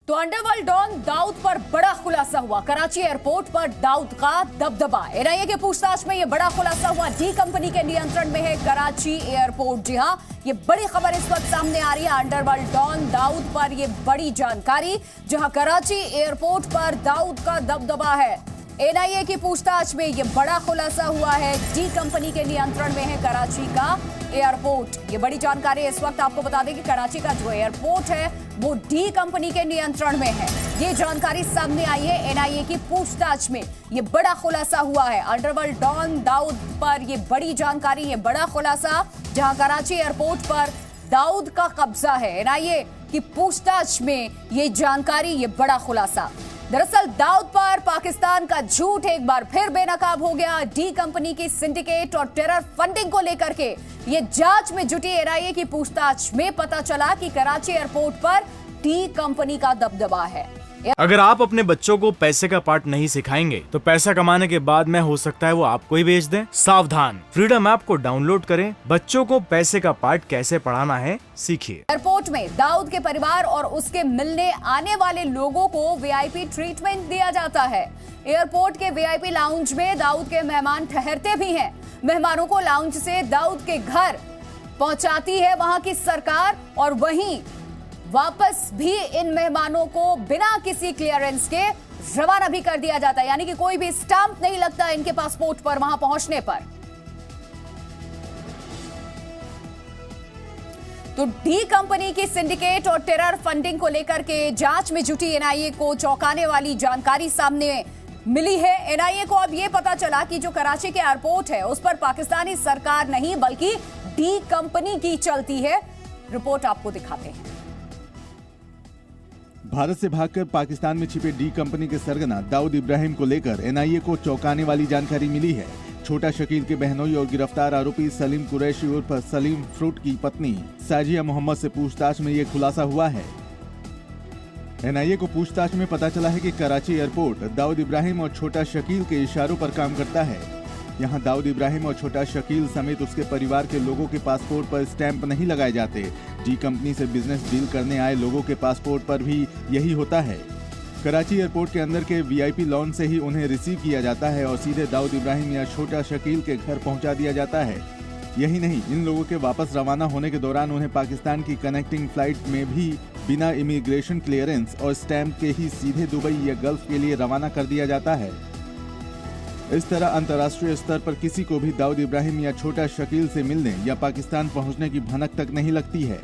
तो underworld don Dawood पर बड़ा खुलासा हुआ। कराची एयरपोर्ट पर दाऊद का दबदबा। एनआईए के पूछताछ में यह बड़ा खुलासा हुआ। डी कंपनी के नियंत्रण में है कराची एयरपोर्ट। जी हां, ये बड़ी खबर इस वक्त सामने आ रही है। अंडरवर्ल्ड डॉन दाऊद पर यह बड़ी जानकारी, जहां कराची एयरपोर्ट पर दाऊद का दबदबा है। एनआईए की पूछताछ में यह बड़ा खुलासा हुआ है। डी कंपनी के नियंत्रण में है कराची का एयरपोर्ट। ये बड़ी जानकारी इस वक्त आपको बता दें कि कराची का जो एयरपोर्ट है वो डी कंपनी के नियंत्रण में है। ये जानकारी सामने आई है एनआईए की पूछताछ में। ये बड़ा खुलासा हुआ है। अंडरवर्ल्ड डॉन दाऊद पर ये बड़ी जानकारी, ये बड़ा खुलासा, जहां कराची एयरपोर्ट पर दाऊद का कब्जा है। एनआईए की पूछताछ में ये जानकारी, ये बड़ा खुलासा। दरअसल दाऊद पर पाकिस्तान का झूठ एक बार फिर बेनकाब हो गया। डी कंपनी की सिंडिकेट और टेरर फंडिंग को लेकर के ये जांच में जुटी एनआईए की पूछताछ में पता चला कि कराची एयरपोर्ट पर डी कंपनी का दबदबा है। अगर आप अपने बच्चों को पैसे का पार्ट नहीं सिखाएंगे तो पैसा कमाने के बाद में हो सकता है वो आपको ही बेच दें। सावधान, फ्रीडम ऐप को डाउनलोड करें। बच्चों को पैसे का पार्ट कैसे पढ़ाना है सीखिए। एयरपोर्ट में दाऊद के परिवार और उसके मिलने आने वाले लोगों को वीआईपी ट्रीटमेंट दिया जाता है। एयरपोर्ट के वीआईपी लाउंज में दाऊद के मेहमान ठहरते भी हैं। मेहमानों को लाउंज से दाऊद के घर पहुंचाती है वहां की सरकार, और वहीं वापस भी इन मेहमानों को बिना किसी क्लियरेंस के रवाना भी कर दिया जाता है। यानी कि कोई भी स्टाम्प नहीं लगता इनके पासपोर्ट पर वहां पहुंचने पर। तो डी कंपनी की सिंडिकेट और टेरर फंडिंग को लेकर के जांच में जुटी एनआईए को चौंकाने वाली जानकारी सामने मिली है। एनआईए को अब यह पता चला कि जो कराची के एयरपोर्ट है उस पर पाकिस्तानी सरकार नहीं बल्कि डी कंपनी की चलती है। रिपोर्ट आपको दिखाते हैं। भारत से भागकर पाकिस्तान में छिपे डी कंपनी के सरगना दाऊद इब्राहिम को लेकर एनआईए को चौंकाने वाली जानकारी मिली है। छोटा शकील के बहनोई और गिरफ्तार आरोपी सलीम कुरैशी उर्फ सलीम फ्रूट की पत्नी साजिया मोहम्मद से पूछताछ में ये खुलासा हुआ है। एनआईए को पूछताछ में पता चला है कि कराची एयरपोर्ट दाऊद इब्राहिम और छोटा शकील के इशारों पर काम करता है। यहाँ दाऊद इब्राहिम और छोटा शकील समेत उसके परिवार के लोगों के पासपोर्ट पर स्टैंप नहीं लगाए जाते। डी कंपनी से बिजनेस डील करने आए लोगों के पासपोर्ट पर भी यही होता है। कराची एयरपोर्ट के अंदर के वीआईपी लॉन्ज से ही उन्हें रिसीव किया जाता है और सीधे दाऊद इब्राहिम या छोटा शकील के घर पहुंचा दिया जाता है। यही नहीं, इन लोगों के वापस रवाना होने के दौरान उन्हें पाकिस्तान की कनेक्टिंग फ्लाइट में भी बिना इमिग्रेशन क्लियरेंस और स्टैंप के ही सीधे दुबई या गल्फ के लिए रवाना कर दिया जाता है। इस तरह अंतर्राष्ट्रीय स्तर पर किसी को भी दाऊद इब्राहिम या छोटा शकील से मिलने या पाकिस्तान पहुंचने की भनक तक नहीं लगती है।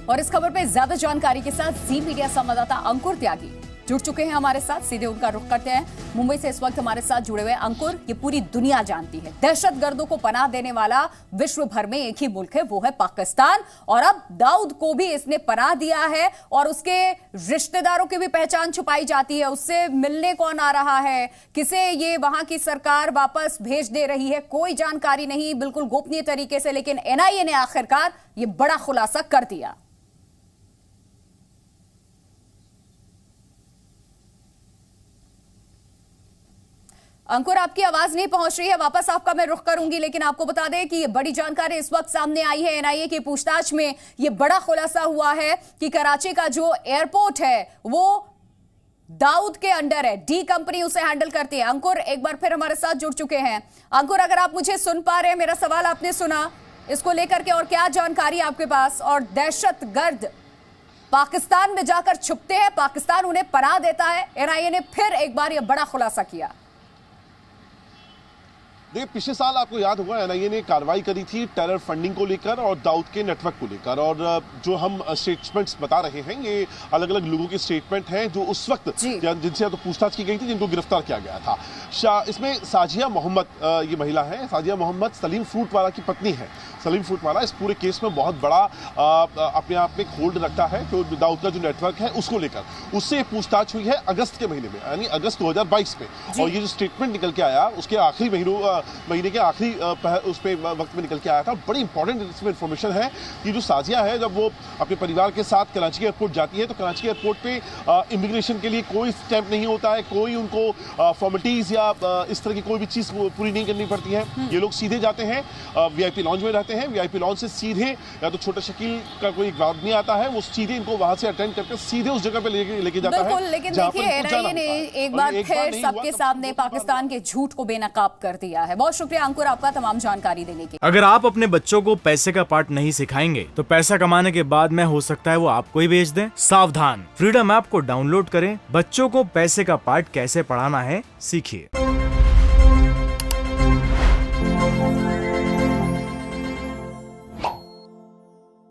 और इस खबर पे ज्यादा जानकारी के साथ जी मीडिया संवाददाता अंकुर त्यागी जुड़ चुके हैं हमारे साथ। सीधे उनका रुख करते हैं। मुंबई से इस वक्त हमारे साथ जुड़े हुए अंकुर, ये पूरी दुनिया जानती है दहशतगर्दों को पनाह देने वाला विश्व भर में एक ही मुल्क है, वो है पाकिस्तान। और अब दाऊद को भी इसने पनाह दिया है और उसके रिश्तेदारों की भी पहचान छुपाई जाती है। उससे मिलने कौन आ रहा है, किसे ये वहां की सरकार वापस भेज दे रही है, कोई जानकारी नहीं, बिल्कुल गोपनीय तरीके से। लेकिन एनआईए ने आखिरकार ये बड़ा खुलासा कर दिया। अंकुर, आपकी आवाज नहीं पहुंच रही है, वापस आपका मैं रुख करूंगी। लेकिन आपको बता दें कि ये बड़ी जानकारी इस वक्त सामने आई है। एनआईए की पूछताछ में ये बड़ा खुलासा हुआ है कि कराची का जो एयरपोर्ट है वो दाऊद के अंडर है। डी कंपनी उसे हैंडल करती है। अंकुर एक बार फिर हमारे साथ जुड़ चुके हैं। अंकुर, अगर आप मुझे सुन पा रहे हैं, मेरा सवाल आपने सुना, इसको लेकर के और क्या जानकारी आपके पास? और दहशतगर्द पाकिस्तान में जाकर छुपते हैं, पाकिस्तान उन्हें पनाह देता है। एनआईए ने फिर एक बार यह बड़ा खुलासा किया। देखिए, पिछले साल आपको याद होगा एनआईए ने कार्रवाई करी थी टेरर फंडिंग को लेकर और दाऊद के नेटवर्क को लेकर। और जो हम स्टेटमेंट्स बता रहे हैं ये अलग अलग लोगों के स्टेटमेंट हैं जो उस वक्त जिनसे तो पूछताछ की गई थी, जिनको गिरफ्तार किया गया था। इसमें साजिया मोहम्मद ये महिला है। साजिया मोहम्मद सलीम फ्रूट वाला की पत्नी है। सलीम फ्रूट वाला इस पूरे केस में बहुत बड़ा अपने आप में एक होल्ड रखता है जो दाऊद का जो नेटवर्क है उसको लेकर। उससे पूछताछ हुई है अगस्त के महीने में, यानी अगस्त 2022 में। और ये जो स्टेटमेंट निकल के आया उसके आखिरी महीने के आखिरी उस पे वक्त में निकल के आया था। बड़ी इंपॉर्टेंट इसमें इंफॉर्मेशन है कि जो साजिया है जब वो अपने परिवार के साथ कराची एयरपोर्ट जाती है तो कराची एयरपोर्ट पे इमिग्रेशन के लिए कोई स्टैंप नहीं होता है, कोई उनको फॉर्मेलिटीज या इस तरह की कोई भी चीज पूरी नहीं करनी पड़ती है। ये लोग सीधे जाते हैं, वीआईपी लॉन्ज में रहते जाते हैं वीआईपी लॉन्च से सीधे, या तो छोटा शकील का कोई आदमी आता है, वो सीधे इनको वहां से अटेंड करके सीधे उस जगह पे लेके जाता है। बिल्कुल, लेकिन देखिए एनआईए ने एक बार फिर सबके सामने पाकिस्तान के झूठ को बेनकाब कर दिया है। बहुत शुक्रिया अंकुर आपका तमाम जानकारी देने के। अगर आप अपने बच्चों को पैसे का पार्ट नहीं सिखाएंगे तो पैसा कमाने के बाद में हो सकता है वो आपको ही बेच दें। सावधान, फ्रीडम ऐप को डाउनलोड करें, बच्चों को पैसे का पार्ट कैसे पढ़ाना है सीखिए।